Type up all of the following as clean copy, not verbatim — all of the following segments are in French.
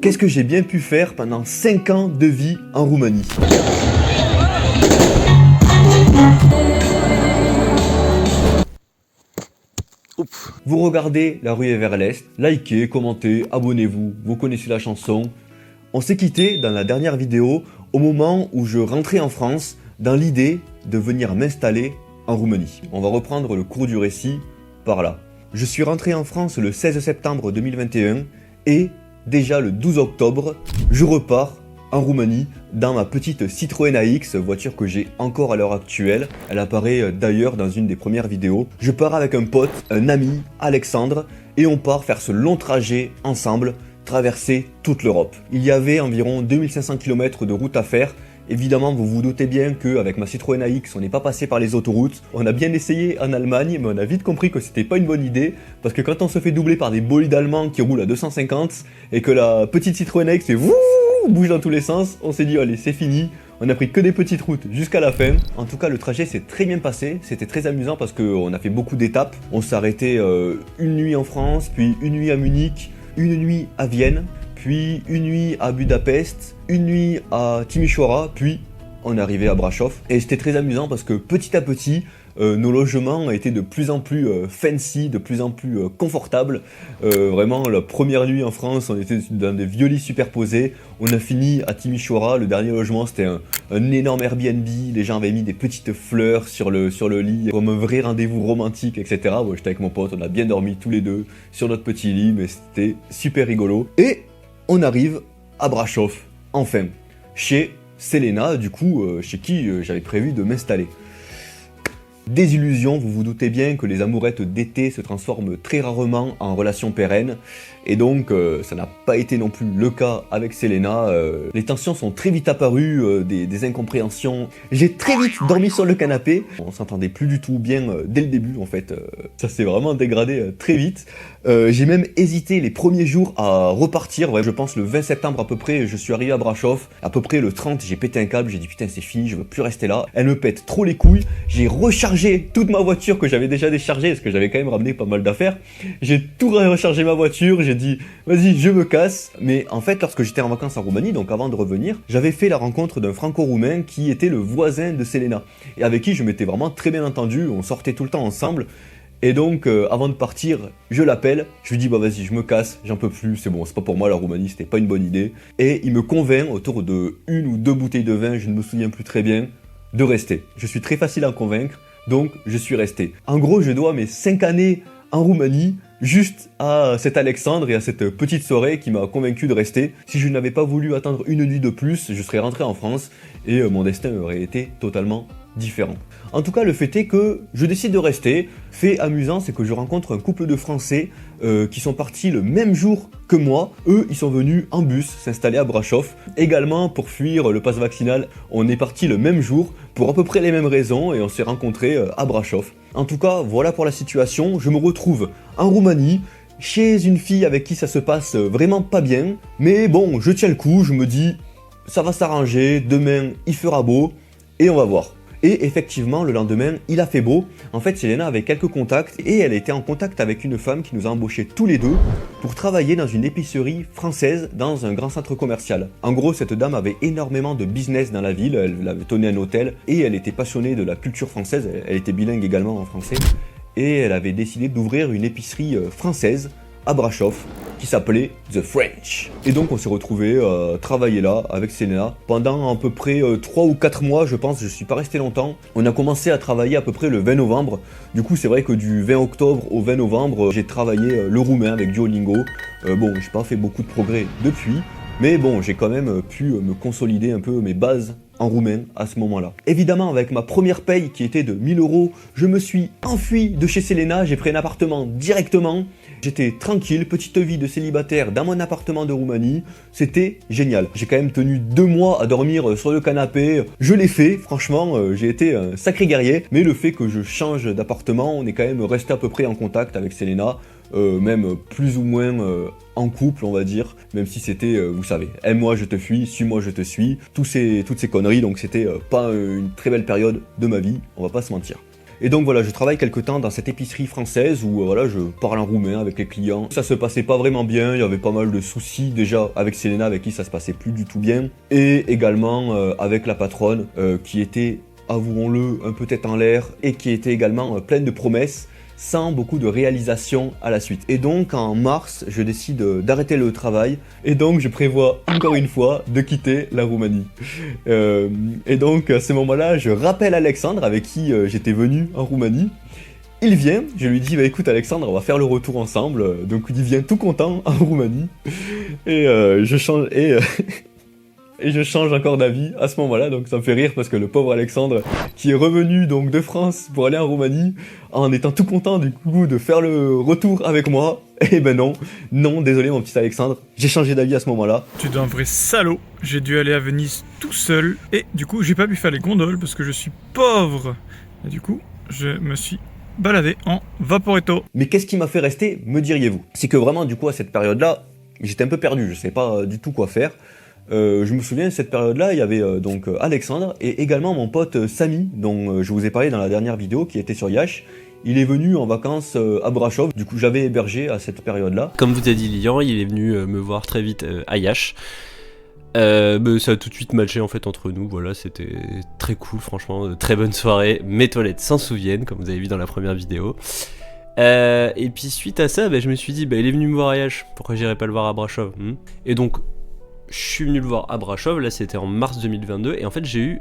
Qu'est-ce que j'ai bien pu faire pendant 5 ans de vie en Roumanie? Vous regardez La rue est vers l'Est, likez, commentez, abonnez-vous, vous connaissez la chanson. On s'est quitté dans la dernière vidéo au moment où je rentrais en France dans l'idée de venir m'installer en Roumanie. On va reprendre le cours du récit par là. Je suis rentré en France le 16 septembre 2021 et déjà le 12 octobre, je repars en Roumanie dans ma petite Citroën AX, voiture que j'ai encore à l'heure actuelle. Elle apparaît d'ailleurs dans une des premières vidéos. Je pars avec un pote, un ami, Alexandre, et on part faire ce long trajet ensemble, traverser toute l'Europe. Il y avait environ 2500 km de route à faire. Évidemment, vous vous doutez bien qu'avec ma Citroën AX, on n'est pas passé par les autoroutes. On a bien essayé en Allemagne, mais on a vite compris que c'était pas une bonne idée, parce que quand on se fait doubler par des bolides allemands qui roulent à 250, et que la petite Citroën AX fait wouh, bouge dans tous les sens, on s'est dit allez, c'est fini. On a pris que des petites routes jusqu'à la fin. En tout cas, le trajet s'est très bien passé. C'était très amusant parce qu'on a fait beaucoup d'étapes. On s'est arrêté une nuit en France, puis une nuit à Munich, une nuit à Vienne, puis une nuit à Budapest, une nuit à Timișoara, puis on est arrivé à Brașov. Et c'était très amusant parce que petit à petit, nos logements étaient de plus en plus fancy, de plus en plus confortables. Vraiment, la première nuit en France, on était dans des vieux lits superposés. On a fini à Timișoara, le dernier logement, c'était un énorme Airbnb. Les gens avaient mis des petites fleurs sur le lit, comme un vrai rendez-vous romantique, etc. Bon, j'étais avec mon pote, on a bien dormi tous les deux sur notre petit lit, mais c'était super rigolo. Et on arrive à Brașov, enfin, chez Selena, du coup, chez qui j'avais prévu de m'installer. Désillusion, vous vous doutez bien que les amourettes d'été se transforment très rarement en relations pérennes, et donc ça n'a pas été non plus le cas avec Selena. Les tensions sont très vite apparues, des incompréhensions. J'ai très vite dormi sur le canapé, on s'entendait plus du tout bien dès le début en fait, ça s'est vraiment dégradé très vite. J'ai même hésité les premiers jours à repartir, ouais, je pense le 20 septembre à peu près, je suis arrivé à Brașov, à peu près le 30 j'ai pété un câble, j'ai dit putain c'est fini, je veux plus rester là, elle me pète trop les couilles, j'ai rechargé toute ma voiture que j'avais déjà déchargée, parce que j'avais quand même ramené pas mal d'affaires, j'ai tout rechargé ma voiture, j'ai dit vas-y je me casse, mais en fait lorsque j'étais en vacances en Roumanie, donc avant de revenir, j'avais fait la rencontre d'un franco-roumain qui était le voisin de Selena, et avec qui je m'étais vraiment très bien entendu, on sortait tout le temps ensemble. Et donc, avant de partir, je l'appelle, je lui dis bah vas-y, je me casse, j'en peux plus, c'est bon, c'est pas pour moi la Roumanie, c'était pas une bonne idée. Et il me convainc, autour de 1 ou 2 bouteilles de vin, je ne me souviens plus très bien, de rester. Je suis très facile à convaincre, donc je suis resté. En gros, je dois mes 5 années en Roumanie juste à cet Alexandre et à cette petite soirée qui m'a convaincu de rester. Si je n'avais pas voulu attendre une nuit de plus, je serais rentré en France et mon destin aurait été totalement différent. En tout cas, le fait est que je décide de rester. Fait amusant, c'est que je rencontre un couple de Français qui sont partis le même jour que moi. Eux, ils sont venus en bus s'installer à Brașov. Également, pour fuir le pass vaccinal, on est parti le même jour pour à peu près les mêmes raisons et on s'est rencontrés à Brașov. En tout cas, voilà pour la situation. Je me retrouve en Roumanie, chez une fille avec qui ça se passe vraiment pas bien. Mais bon, je tiens le coup, je me dis, ça va s'arranger, demain il fera beau et on va voir. Et effectivement, le lendemain, il a fait beau. En fait, Selena avait quelques contacts et elle était en contact avec une femme qui nous a embauchés tous les deux pour travailler dans une épicerie française dans un grand centre commercial. En gros, cette dame avait énormément de business dans la ville, elle avait tenu un hôtel et elle était passionnée de la culture française, elle était bilingue également en français. Et elle avait décidé d'ouvrir une épicerie française à Brașov qui s'appelait The French. Et donc on s'est retrouvés travailler là avec Selena pendant à peu près 3 ou 4 mois je pense, je suis pas resté longtemps. On a commencé à travailler à peu près le 20 novembre. Du coup c'est vrai que du 20 octobre au 20 novembre j'ai travaillé le roumain avec Duolingo. Bon, j'ai pas fait beaucoup de progrès depuis, mais bon, j'ai quand même pu me consolider un peu mes bases en roumain à ce moment-là. Évidemment, avec ma première paye qui était de 1000 €, je me suis enfui de chez Selena, j'ai pris un appartement directement. J'étais tranquille, petite vie de célibataire dans mon appartement de Roumanie, c'était génial. J'ai quand même tenu 2 mois à dormir sur le canapé, je l'ai fait, franchement, j'ai été un sacré guerrier, mais le fait que je change d'appartement, on est quand même resté à peu près en contact avec Selena, même plus ou moins en couple on va dire, même si c'était, vous savez, aime-moi je te fuis, suis-moi je te suis, toutes ces conneries, donc c'était pas une très belle période de ma vie, on va pas se mentir. Et donc voilà, je travaille quelque temps dans cette épicerie française où voilà, je parle en roumain avec les clients. Ça se passait pas vraiment bien, il y avait pas mal de soucis déjà avec Selena, avec qui ça se passait plus du tout bien. Et également avec la patronne qui était, avouons-le, un peu tête en l'air et qui était également pleine de promesses, sans beaucoup de réalisation à la suite. Et donc en mars, je décide d'arrêter le travail et donc je prévois encore une fois de quitter la Roumanie. Et donc à ce moment-là, je rappelle Alexandre avec qui j'étais venu en Roumanie. Il vient, je lui dis bah écoute Alexandre, on va faire le retour ensemble. Donc il vient tout content en Roumanie et je change et je change encore d'avis à ce moment-là, donc ça me fait rire parce que le pauvre Alexandre, qui est revenu donc de France pour aller en Roumanie, en étant tout content du coup de faire le retour avec moi, et ben non, désolé mon petit Alexandre, j'ai changé d'avis à ce moment-là. Tu es un vrai salaud, j'ai dû aller à Venise tout seul, et du coup j'ai pas pu faire les gondoles parce que je suis pauvre. Et du coup, je me suis baladé en Vaporetto. Mais qu'est-ce qui m'a fait rester, me diriez-vous? C'est que vraiment du coup à cette période-là, j'étais un peu perdu, je savais pas du tout quoi faire. Je me souviens de cette période-là, il y avait donc Alexandre et également mon pote Samy, dont je vous ai parlé dans la dernière vidéo, qui était sur Yash. Il est venu en vacances à Brasov, du coup j'avais hébergé à cette période-là. Comme vous a dit Lilian, il est venu me voir très vite à Yash. Ça a tout de suite matché en fait entre nous, voilà, c'était très cool, franchement, très bonne soirée. Mes toilettes s'en souviennent, comme vous avez vu dans la première vidéo. Et puis suite à ça, je me suis dit, il est venu me voir à Yash, pourquoi j'irais pas le voir à Brasov Et donc, je suis venu le voir à Brasov, là c'était en mars 2022, et en fait j'ai eu...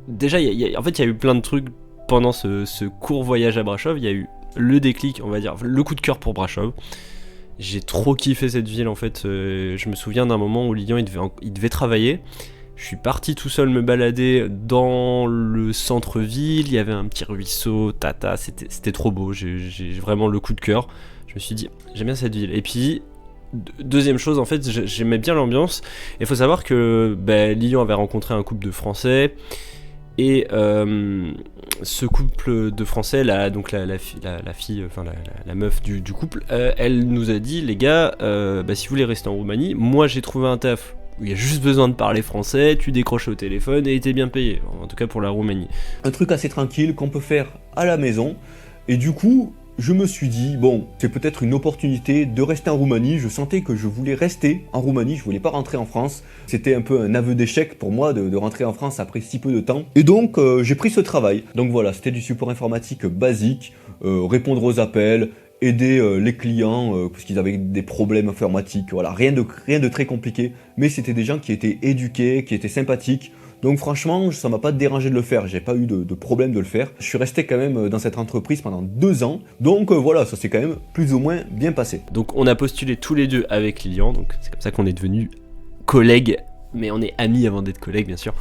Déjà, il y a eu plein de trucs pendant ce court voyage à Brasov, il y a eu le déclic, on va dire, le coup de cœur pour Brasov. J'ai trop kiffé cette ville en fait, je me souviens d'un moment où Lilian il devait travailler, je suis parti tout seul me balader dans le centre-ville, il y avait un petit ruisseau, c'était trop beau, j'ai vraiment le coup de cœur, je me suis dit, j'aime bien cette ville, et puis... Deuxième chose, en fait, j'aimais bien l'ambiance. Il faut savoir que Lilian avait rencontré un couple de Français. Et ce couple de Français, la fille, enfin la meuf du couple, elle nous a dit, les gars, si vous voulez rester en Roumanie, moi j'ai trouvé un taf où il y a juste besoin de parler français, tu décroches au téléphone et t'es bien payé. En tout cas pour la Roumanie. Un truc assez tranquille qu'on peut faire à la maison. Et du coup... je me suis dit, bon, c'est peut-être une opportunité de rester en Roumanie. Je sentais que je voulais rester en Roumanie, je voulais pas rentrer en France. C'était un peu un aveu d'échec pour moi de rentrer en France après si peu de temps. Et donc, j'ai pris ce travail. Donc voilà, c'était du support informatique basique, répondre aux appels, aider les clients parce qu'ils avaient des problèmes informatiques. Voilà, rien de très compliqué. Mais c'était des gens qui étaient éduqués, qui étaient sympathiques. Donc franchement, ça m'a pas dérangé de le faire, j'ai pas eu de problème de le faire. Je suis resté quand même dans cette entreprise pendant 2 ans, donc voilà, ça s'est quand même plus ou moins bien passé. Donc on a postulé tous les deux avec Lilian, donc c'est comme ça qu'on est devenus collègues, mais on est amis avant d'être collègues bien sûr.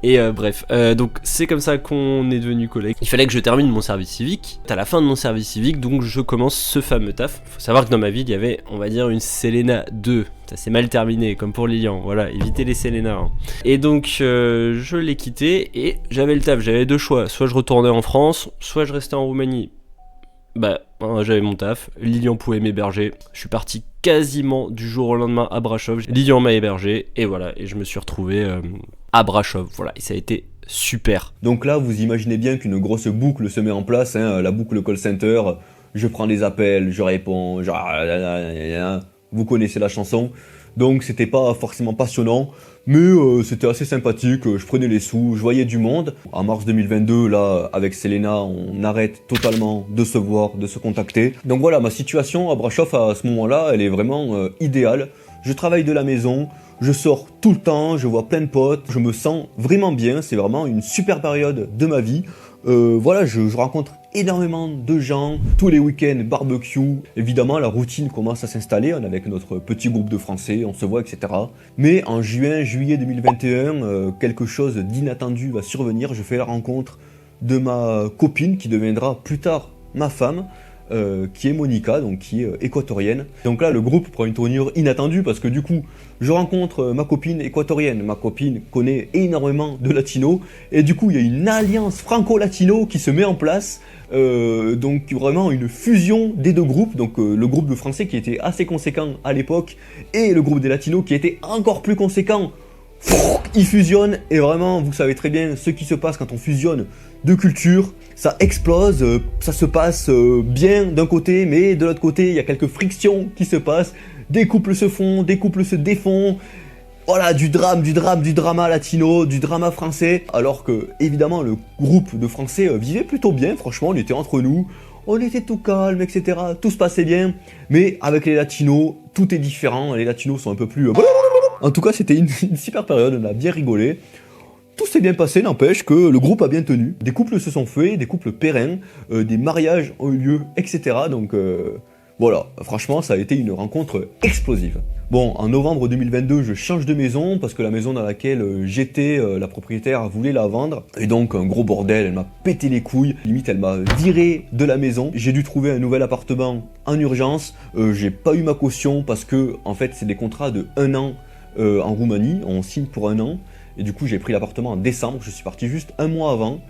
Et bref, donc c'est comme ça qu'on est devenus collègues. Il fallait que je termine mon service civique. À la fin de mon service civique, donc je commence ce fameux taf. Faut savoir que dans ma vie, il y avait, on va dire, une Selena 2. Ça s'est mal terminé, comme pour Lilian. Voilà, évitez les Selena. Et donc, je l'ai quitté et j'avais le taf. J'avais 2 choix. Soit je retournais en France, soit je restais en Roumanie. J'avais mon taf, Lilian pouvait m'héberger, je suis parti quasiment du jour au lendemain à Brasov, Lilian m'a hébergé, et voilà, et je me suis retrouvé à Brasov, voilà, et ça a été super. Donc là, vous imaginez bien qu'une grosse boucle se met en place, la boucle call center, je prends les appels, je réponds, vous connaissez la chanson, donc c'était pas forcément passionnant, mais c'était assez sympathique, je prenais les sous, je voyais du monde. En mars 2022, là, avec Selena, on arrête totalement de se voir, de se contacter. Donc voilà, ma situation à Brasov à ce moment-là, elle est vraiment idéale. Je travaille de la maison, je sors tout le temps, je vois plein de potes, je me sens vraiment bien, c'est vraiment une super période de ma vie. Voilà, je rencontre énormément de gens, tous les week-ends, barbecue. Évidemment, la routine commence à s'installer, on est avec notre petit groupe de Français, on se voit, etc. Mais en juillet 2021, quelque chose d'inattendu va survenir. Je fais la rencontre de ma copine qui deviendra plus tard ma femme. Qui est Monica, donc qui est équatorienne. Donc là, le groupe prend une tournure inattendue parce que du coup, je rencontre ma copine équatorienne. Ma copine connaît énormément de latinos et du coup, il y a une alliance franco-latino qui se met en place. Donc vraiment une fusion des 2 groupes. Donc le groupe de Français qui était assez conséquent à l'époque et le groupe des latinos qui était encore plus conséquent ils fusionnent, et vraiment, vous savez très bien ce qui se passe quand on fusionne deux cultures, ça explose, ça se passe bien d'un côté, mais de l'autre côté, il y a quelques frictions qui se passent, des couples se font, des couples se défont, voilà, du drama latino, du drama français, alors que, évidemment, le groupe de Français vivait plutôt bien, franchement, on était entre nous, on était tout calme, etc., tout se passait bien, mais avec les latinos, tout est différent, les latinos sont un peu plus... En tout cas, c'était une super période, on a bien rigolé. Tout s'est bien passé, n'empêche que le groupe a bien tenu. Des couples se sont faits, des couples pérennes, des mariages ont eu lieu, etc. Donc voilà, franchement, ça a été une rencontre explosive. Bon, en novembre 2022, je change de maison parce que la maison dans laquelle j'étais, la propriétaire voulait la vendre. Et donc, un gros bordel, elle m'a pété les couilles. Limite, elle m'a viré de la maison. J'ai dû trouver un nouvel appartement en urgence. J'ai pas eu ma caution parce que, en fait, c'est des contrats de 1 an en Roumanie. On signe pour 1 an. Et du coup, j'ai pris l'appartement en décembre. Je suis parti juste 1 mois avant.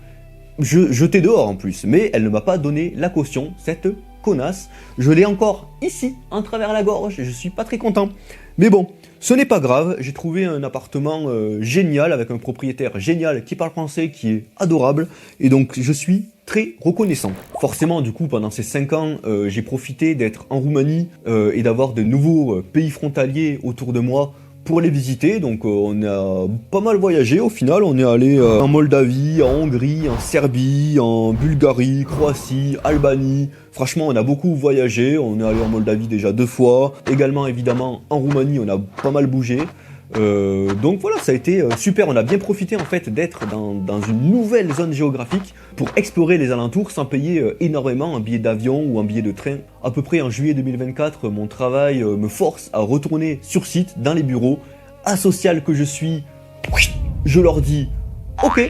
Jeté dehors en plus. Mais elle ne m'a pas donné la caution, cette connasse. Je l'ai encore ici, en travers la gorge, et je suis pas très content. Mais bon, ce n'est pas grave, j'ai trouvé un appartement génial, avec un propriétaire génial qui parle français, qui est adorable, et donc je suis très reconnaissant. Forcément, du coup, pendant ces 5 ans, j'ai profité d'être en Roumanie et d'avoir de nouveaux pays frontaliers autour de moi pour les visiter. Donc on a pas mal voyagé au final, on est allé en Moldavie, en Hongrie, en Serbie, en Bulgarie, Croatie, Albanie. Franchement, on a beaucoup voyagé, on est allé en Moldavie déjà 2 fois, également évidemment en Roumanie, on a pas mal bougé. Donc voilà, ça a été super, on a bien profité en fait d'être dans une nouvelle zone géographique pour explorer les alentours sans payer énormément un billet d'avion ou un billet de train. À peu près en juillet 2024, mon travail me force à retourner sur site dans les bureaux. Asocial que je suis, je leur dis ok,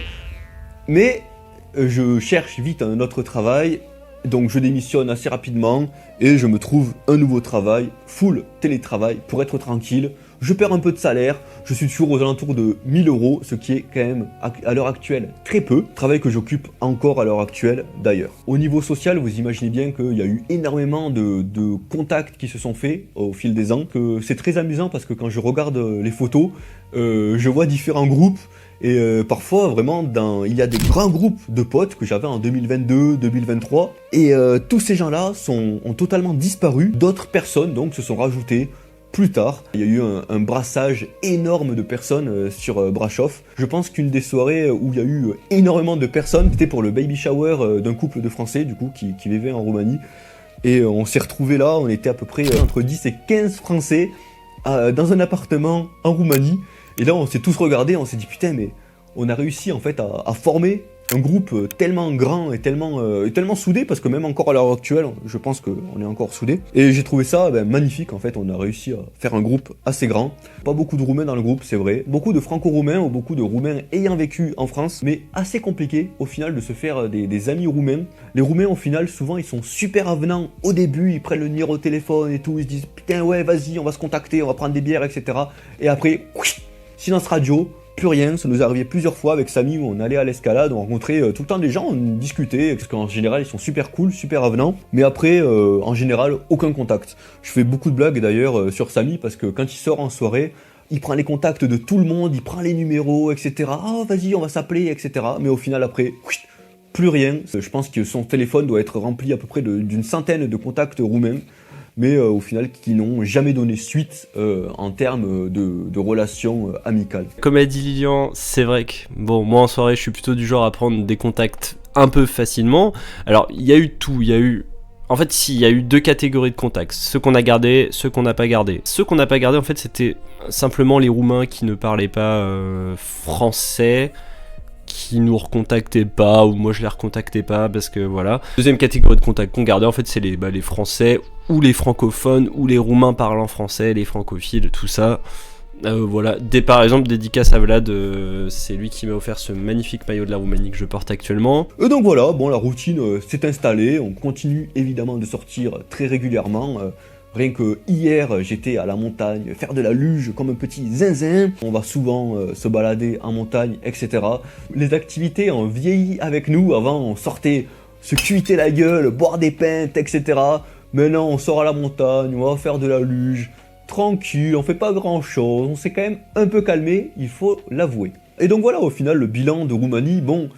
mais je cherche vite un autre travail. Donc je démissionne assez rapidement et je me trouve un nouveau travail, full télétravail, pour être tranquille. Je perds un peu de salaire, je suis toujours aux alentours de 1000 €, ce qui est quand même à l'heure actuelle très peu. Travail que j'occupe encore à l'heure actuelle d'ailleurs. Au niveau social, vous imaginez bien qu'il y a eu énormément de contacts qui se sont faits au fil des ans. Que c'est très amusant parce que quand je regarde les photos, je vois différents groupes. Et parfois, vraiment, il y a des grands groupes de potes que j'avais en 2022, 2023. Et tous ces gens-là ont totalement disparu. D'autres personnes, donc, se sont rajoutées plus tard. Il y a eu un brassage énorme de personnes sur Brasov. Je pense qu'une des soirées où il y a eu énormément de personnes, c'était pour le baby shower d'un couple de Français, du coup, qui vivait en Roumanie. Et on s'est retrouvés là, on était à peu près entre 10 et 15 Français dans un appartement en Roumanie. Et là, on s'est tous regardés, on s'est dit putain, mais on a réussi en fait à former un groupe tellement grand et tellement soudé, parce que même encore à l'heure actuelle, je pense qu'on est encore soudés. Et j'ai trouvé ça magnifique en fait, on a réussi à faire un groupe assez grand. Pas beaucoup de Roumains dans le groupe, c'est vrai. Beaucoup de Franco-Roumains ou beaucoup de Roumains ayant vécu en France, mais assez compliqué au final de se faire des amis roumains. Les Roumains au final, souvent ils sont super avenants au début, ils prennent le numéro de téléphone et tout, ils se disent putain ouais vas-y, on va se contacter, on va prendre des bières, etc. Et après, silence radio, plus rien. Ça nous est arrivé plusieurs fois avec Samy où on allait à l'escalade, on rencontrait tout le temps des gens, on discutait, parce qu'en général ils sont super cool, super avenants, mais après en général aucun contact. Je fais beaucoup de blagues d'ailleurs sur Samy parce que quand il sort en soirée, il prend les contacts de tout le monde, il prend les numéros, etc. Ah vas-y on va s'appeler, etc. Mais au final après, plus rien. Je pense que son téléphone doit être rempli à peu près d'une centaine de contacts roumains, mais au final qui n'ont jamais donné suite en termes de relations amicales. Comme a dit Lilian, c'est vrai que bon, moi en soirée je suis plutôt du genre à prendre des contacts un peu facilement. Alors il y a eu tout, il y a eu 2 catégories de contacts, ceux qu'on a gardés, ceux qu'on n'a pas gardés. Ceux qu'on n'a pas gardés en fait c'était simplement les Roumains qui ne parlaient pas français, qui nous recontactaient pas, ou moi je les recontactais pas parce que voilà. Deuxième catégorie de contacts qu'on gardait en fait c'est les Français ou les francophones ou les Roumains parlant français, les francophiles, tout ça. Voilà, par exemple dédicace à Vlad, c'est lui qui m'a offert ce magnifique maillot de la Roumanie que je porte actuellement. Et donc voilà, bon la routine s'est installée, on continue évidemment de sortir très régulièrement. Rien que hier, j'étais à la montagne, faire de la luge comme un petit zinzin. On va souvent se balader en montagne, etc. Les activités ont vieilli avec nous. Avant, on sortait se cuiter la gueule, boire des pintes, etc. Maintenant, on sort à la montagne, on va faire de la luge. tranquille, on fait pas grand chose, on s'est quand même un peu calmé, il faut l'avouer. Et donc voilà, au final, le bilan de Roumanie, bon,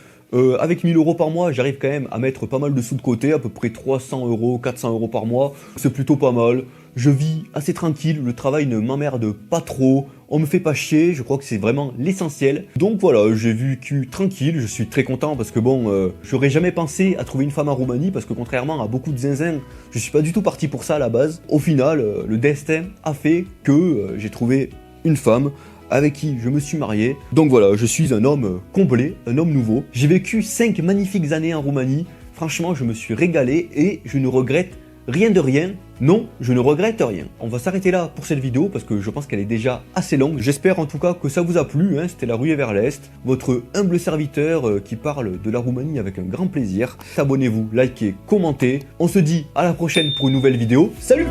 avec 1000 € par mois, j'arrive quand même à mettre pas mal de sous de côté, à peu près 300 €, 400 € par mois, c'est plutôt pas mal. Je vis assez tranquille, le travail ne m'emmerde pas trop, on me fait pas chier, je crois que c'est vraiment l'essentiel. Donc voilà, j'ai vécu tranquille, je suis très content parce que bon, j'aurais jamais pensé à trouver une femme en Roumanie parce que contrairement à beaucoup de zinzins, je suis pas du tout parti pour ça à la base. Au final, le destin a fait que j'ai trouvé une femme avec qui je me suis marié. Donc voilà, je suis un homme comblé, un homme nouveau. J'ai vécu 5 magnifiques années en Roumanie, franchement je me suis régalé et je ne regrette rien de rien. Non, je ne regrette rien. On va s'arrêter là pour cette vidéo parce que je pense qu'elle est déjà assez longue. J'espère en tout cas que ça vous a plu, hein. C'était La Ruée vers l'Est, votre humble serviteur qui parle de la Roumanie avec un grand plaisir. Abonnez-vous, likez, commentez. On se dit à la prochaine pour une nouvelle vidéo. Salut!